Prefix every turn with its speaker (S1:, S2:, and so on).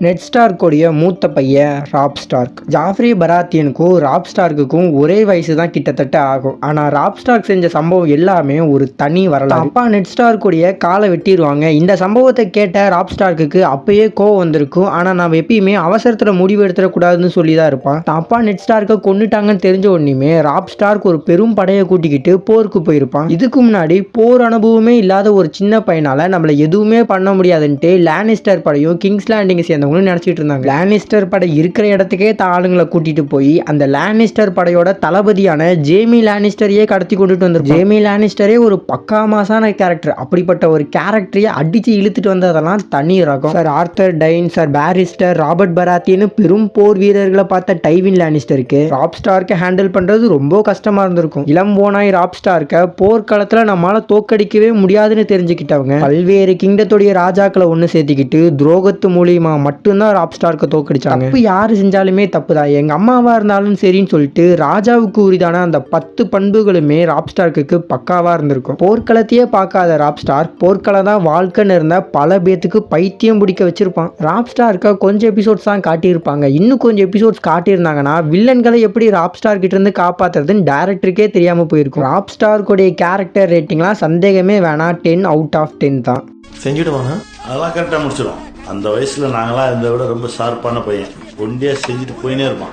S1: Net ஸ்டார்க்கோடைய மூத்த பையன் rap Stark. Jafri பராத்தியனுக்கும் rap ஸ்டார்க்குக்கும் ஒரே வயசு தான் கிட்டத்தட்ட ஆகும். ஆனால் ராப் ஸ்டார்க் செஞ்ச சம்பவம் எல்லாமே ஒரு தனி வரலாறு. அப்பா நெட் ஸ்டார்க்குடைய காலை வெட்டிடுவாங்க. இந்த சம்பவத்தை கேட்ட ராப் ஸ்டார்க்குக்கு அப்பயே கோவம் வந்திருக்கும். ஆனால் நம்ம எப்பயுமே அவசரத்தில் முடிவு எடுத்துடக்கூடாதுன்னு சொல்லி தான் இருப்பான். அப்பா நெட் ஸ்டார்க்கை கொண்டுட்டாங்கன்னு தெரிஞ்ச உடனே ராப் ஸ்டார்க் ஒரு பெரும் படையை கூட்டிக்கிட்டு போருக்கு போயிருப்பான். இதுக்கு முன்னாடி போர் அனுபவமே இல்லாத ஒரு சின்ன பையனால நம்மளை எதுவுமே பண்ண முடியாதுன்ட்டு லானிஸ்டர் படையும் கிங்ஸ் லேண்டிங் சேர்ந்தவங்களும் நினைச்சிட்டு இருந்தாங்க. லானிஸ்டர் படை இருக்கிற இடத்துக்கே ஆளுங்களை கூட்டிட்டு போய் அந்த லானிஸ்டர் படையோட தளபதியான ஜேமி லானிஸ்டரையே கடத்தி கொண்டுட்டு வந்து. ஜேமி லானிஸ்டரே ஒரு பக்கா மாசான கேரக்டர். அப்படிப்பட்ட ஒரு கேரக்டரையே அடிச்சு இழுத்துட்டு வந்ததெல்லாம் தனி ரகம். Sir Arthur Dayne, sir Barristan, Robert பராத்தின்னு பெரும் போர் வீரர்களை பார்த்த டைவின் லானிஸ்டருக்கு ராப் ஸ்டார்க்கை ஹேண்டில் பண்றது ரொம்ப கஷ்டமா இருந்திருக்கும். இளம் போனாய் ராப் ஸ்டார்க்கை போர்க்களத்துல நம்மளால தோக்கடிக்கவே முடியாதுன்னு தெரிஞ்சுக்கிட்டவங்க பல்வேறு கிங்டத்துடைய ராஜாக்களை ஒன்று சேர்த்துக்கிட்டு துரோகத்து மூலியமா மட்டும்தான் ராப் ஸ்டார்க்கை தோக்கடிச்சாங்க. தப்பு யாரு செஞ்சாலுமே தப்பு தான். எங்க அம்மாவா இருந்தாலும் சரின்னு சொல்லிட்டு ராஜாவுக்கு உரிதான அந்த 10 பண்புகளுமே ராப் ஸ்டார்க்கு பக்காவா இருந்திருக்கும். போர்க்களத்தையே பார்க்காத ராப் ஸ்டார்க் போர்க்களம் தான் வாழ்க்கைன்னு இருந்த பல பேத்துக்கு பைத்தியம் பிடிக்க வச்சிருப்பான். ராப் ஸ்டார்க்கை கொஞ்சம் எபிசோட்ஸ் தான் காட்டியிருப்பாங்க. இன்னும் கொஞ்சம் எபிசோட்ஸ் காட்டியிருந்தாங்கன்னா வில்லன்களை எப்படி ராப் ஸ்டார் கிட்ட இருந்து காப்பாத்துறதுன்னு டைரக்டருக்கே தெரியாம போயிருக்கும். ராப் ஸ்டார்க்குடைய கேரக்டர் ரேட்டிங்லாம் சந்தேகமே வேணாம், 10 out of 10 தான்.
S2: செஞ்சுடுவாங்க, அதெல்லாம் கரெக்டாக முடிச்சிடும். அந்த வயசில் நாங்களாம் இருந்த விட ரொம்ப ஷார்ப்பான பையன். ஒண்டியாக செஞ்சுட்டு போயினே இருப்பான்.